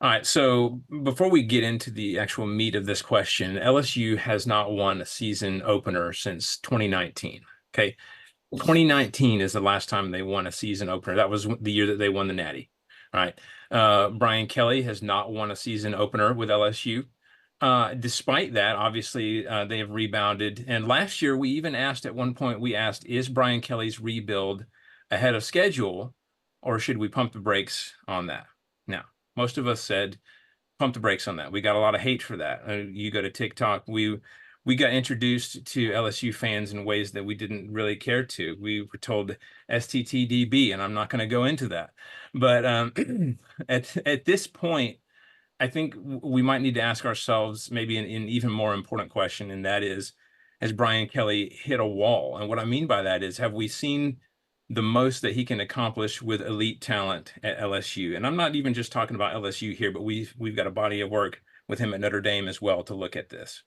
All right. So before we get into the actual meat of this question, LSU has not won a season opener since 2019. Okay. 2019 is the last time they won a season opener. That was the year that they won the Natty. All right. Brian Kelly has not won a season opener with LSU. Despite that, obviously, they have rebounded. And last year, we even asked at one point, we asked, is Brian Kelly's rebuild ahead of schedule, or should we pump the brakes on that? Now, most of us said pump the brakes on that. We got a lot of hate for that. You go to TikTok, we got introduced to LSU fans in ways that we didn't really care to. We were told STTDB, and I'm not going to go into that. But at this point, I think we might need to ask ourselves maybe an even more important question, and that is, has Brian Kelly hit a wall? And what I mean by that is, have we seen the most that he can accomplish with elite talent at LSU? And I'm not even just talking about LSU here, but we've got a body of work with him at Notre Dame as well to look at this.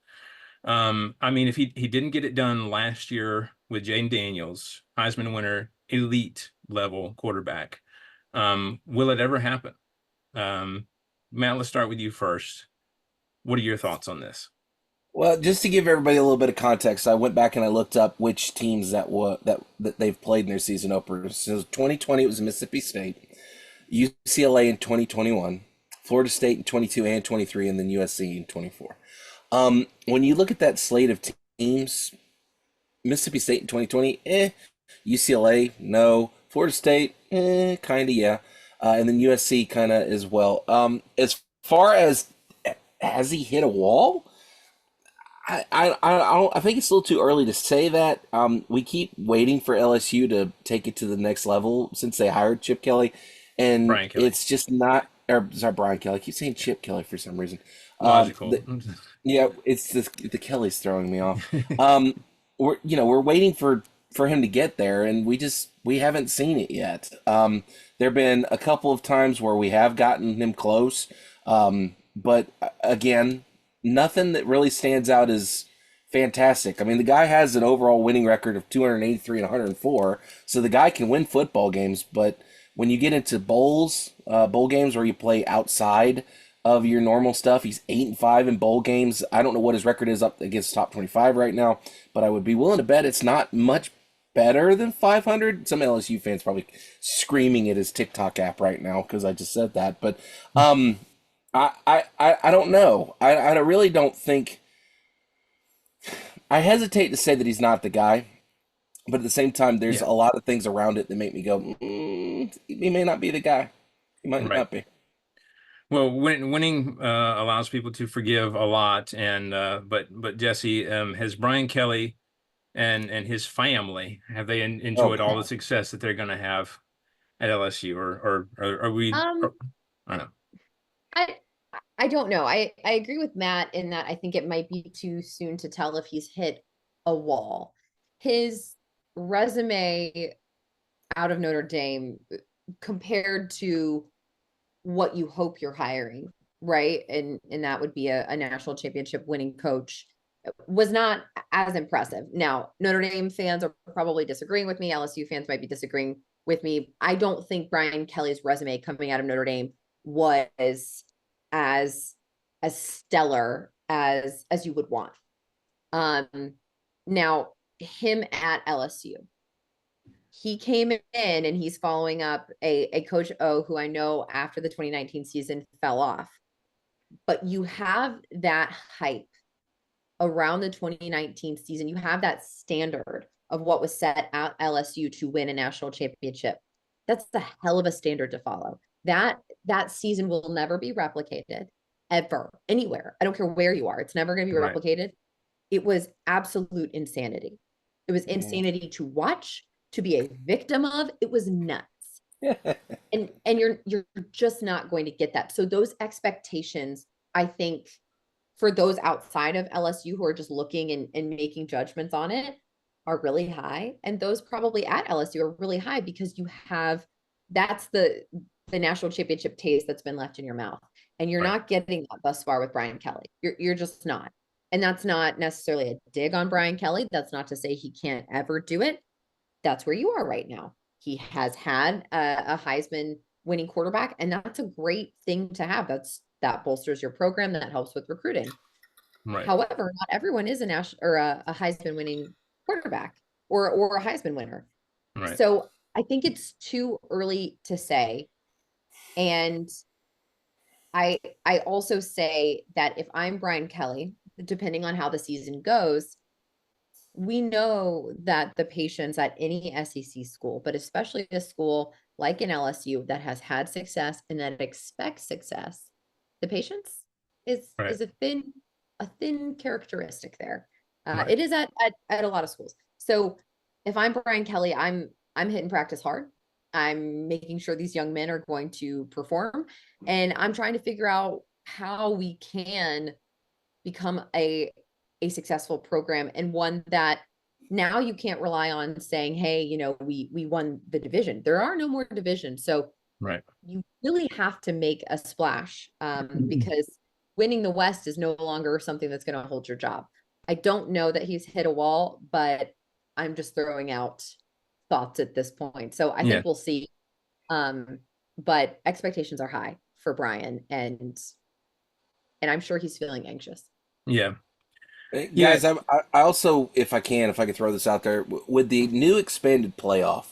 I mean, if he didn't get it done last year with Jaden Daniels, Heisman winner, elite level quarterback, will it ever happen? Um, Matt, let's start with you first. What are your thoughts on this? Well, just to give everybody a little bit of context, I went back and I looked up which teams that they've played in their season openers. So 2020 it was Mississippi State, UCLA in 2021, Florida State in 22 and 23, and then USC in 24. When you look at that slate of teams, Mississippi State in 2020, UCLA, no, Florida State, kind of, yeah, and then USC kind of as well. As far as has he hit a wall? I think it's a little too early to say that. We keep waiting for LSU to take it to the next level since they hired Chip Kelly, and Brian Kelly. it's just not. Or sorry, Brian Kelly. I keep saying Chip Kelly for some reason. Logical. Yeah, it's the Kelly's throwing me off. Um, we're waiting for him to get there, and we haven't seen it yet. There've been a couple of times where we have gotten him close, but again, nothing that really stands out as fantastic. I mean, the guy has an overall winning record of 283 and 104, so the guy can win football games. But when you get into bowl games where you play outside of your normal stuff, he's 8-5 in bowl games. I don't know what his record is up against top 25 right now, but I would be willing to bet it's not much better than 500. Some LSU fans probably screaming at his TikTok app right now because I just said that, but I don't know. I really don't think. I hesitate to say that he's not the guy, but at the same time, there's Yeah, a lot of things around it that make me go, he may not be the guy. He might right. not be. Well, winning allows people to forgive a lot, and but Jesse, has Brian Kelly and his family, have they Oh enjoyed all the God. success that they're going to have at LSU, or are we? Um, I don't know. I I don't know. I agree with Matt in that I think it might be too soon to tell if he's hit a wall. His resume out of Notre Dame compared to what you hope you're hiring, right? And that would be a national championship winning coach was not as impressive. Now, Notre Dame fans are probably disagreeing with me. LSU fans might be disagreeing with me. I don't think Brian Kelly's resume coming out of Notre Dame was as as stellar as you would want. Um Now him at LSU, he came in and he's following up a coach O who I know after the 2019 season fell off. But you have that hype around the 2019 season. You have that standard of what was set at LSU to win a national championship. That's a hell of a standard to follow. That season will never be replicated ever anywhere. I don't care where you are. It's never going to be Right, replicated. It was absolute insanity. It was Mhm. insanity to watch, to be a victim of. It was nuts. And you're just not going to get that. So those expectations, I think, for those outside of LSU who are just looking and making judgments on it are really high. And those probably at LSU are really high because you have that's the national championship taste that's been left in your mouth. And you're right, not getting that thus far with Brian Kelly. You're just not. And that's not necessarily a dig on Brian Kelly. That's not to say he can't ever do it. That's where you are right now. He has had a Heisman winning quarterback, and that's a great thing to have. That bolsters your program, that helps with recruiting. Right. However, not everyone is a national or a Heisman winning quarterback or a Heisman winner. Right. So I think it's too early to say. And I also say that if I'm Brian Kelly, depending on how the season goes, we know that the patience at any SEC school, but especially a school like an LSU that has had success and that expects success, the patience Right. is a thin characteristic there. Right. It is at a lot of schools. So if I'm Brian Kelly, I'm hitting practice hard. I'm making sure these young men are going to perform, and I'm trying to figure out how we can become a successful program, and one that now you can't rely on saying, hey, we won the division. There are no more divisions. So Right. you really have to make a splash, because winning the West is no longer something that's going to hold your job. I don't know that he's hit a wall, but I'm just throwing out thoughts at this point. So I Yeah. think we'll see. But expectations are high for Brian, and I'm sure he's feeling anxious. Yeah. Yeah. Guys, I also, if I could throw this out there, with the new expanded playoff,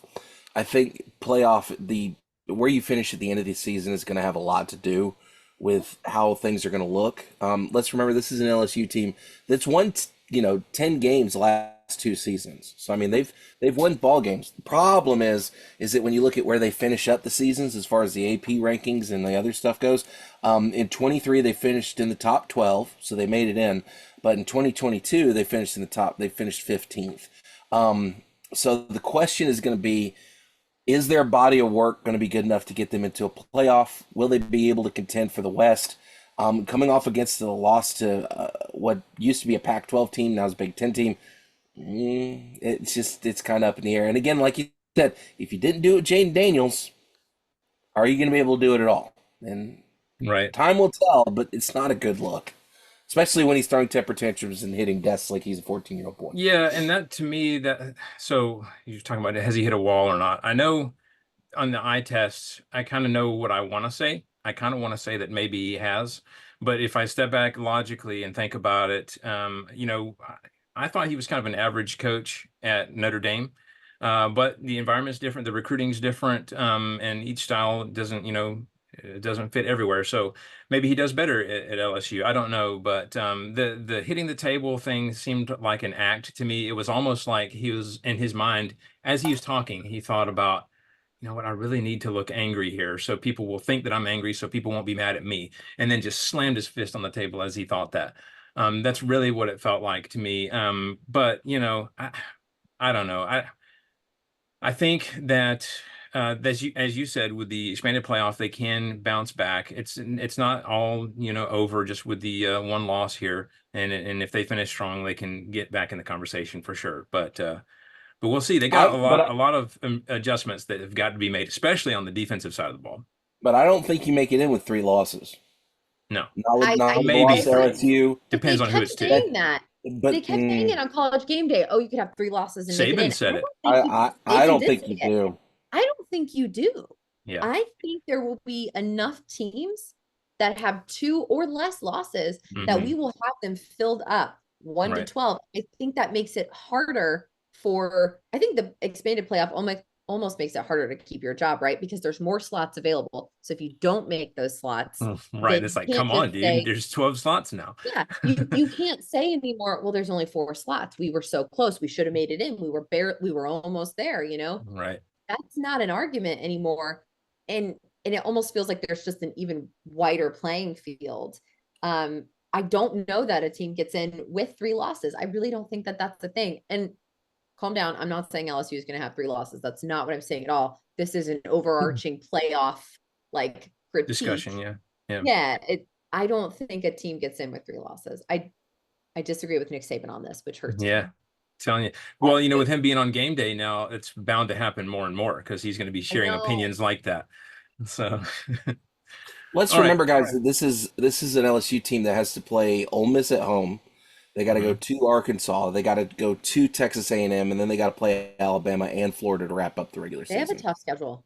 I think the where you finish at the end of the season is going to have a lot to do with how things are going to look. Let's remember this is an LSU team that's won 10 games the last 2 seasons. So I mean they've won ball games. The problem is that when you look at where they finish up the seasons as far as the AP rankings and the other stuff goes, in 23 they finished in the top 12, so they made it in. But in 2022 they finished 15th. So the question is going to be, is their body of work going to be good enough to get them into a playoff? Will they be able to contend for the West? Coming off against the loss to what used to be a Pac-12 team, now is a Big Ten team, it's kind of up in the air. And again, like you said, if you didn't do it, Jaden Daniels, are you going to be able to do it at all? And Right. time will tell, but it's not a good look, especially when he's throwing temper tantrums and hitting desks like he's a 14-year-old boy. Yeah. And that to me, so you're talking about, has he hit a wall or not? I know on the eye tests, I kind of know what I want to say. I kind of want to say that maybe he has, but if I step back logically and think about it, I thought he was kind of an average coach at Notre Dame, but the environment's different, the recruiting's different, and each style doesn't, it doesn't fit everywhere. So maybe he does better at LSU. I don't know, but the hitting the table thing seemed like an act to me. It was almost like he was in his mind as he was talking. He thought about, you know what, I really need to look angry here so people will think that I'm angry so people won't be mad at me. And then just slammed his fist on the table as he thought that. That's really what it felt like to me. But I don't know. I think that as you said, with the expanded playoff, they can bounce back. It's not all over just with the one loss here, and if they finish strong, they can get back in the conversation for sure. But we'll see. They got a lot of adjustments that have got to be made, especially on the defensive side of the ball. But I don't think you make it in with 3 losses. No, Not with the maybe. loss to LSU. Depends on who it's to. Saying that. But They kept saying it on College Game Day. Oh, you could have 3 losses and make it in. Saban said it. I don't think you do. I don't think you do. Yeah. I think there will be enough teams that have 2 or less losses that we will have them filled up 1 to 12. I think that makes it harder I think the expanded playoff almost makes it harder to keep your job, right? Because there's more slots available. So if you don't make those slots, right, it's like, come on, dude, there's 12 slots now. Yeah, you can't say anymore, well, there's only 4 slots. We were so close. We should have made it in. We were almost there, Right. That's not an argument anymore. And it almost feels like there's just an even wider playing field. I don't know that a team gets in with 3 losses. I really don't think that that's the thing. And calm down. I'm not saying LSU is going to have 3 losses. That's not what I'm saying at all. This is an overarching playoff critique. Discussion. Yeah. Yeah. I don't think a team gets in with 3 losses. I disagree with Nick Saban on this, which hurts. Yeah. Telling you. Well, with him being on game day now, it's bound to happen more and more because he's going to be sharing opinions like that. So let's remember, guys, that this is an LSU team that has to play Ole Miss at home. They got to go to Arkansas. They got to go to Texas A&M, and then they got to play Alabama and Florida to wrap up the regular season. They have a tough schedule.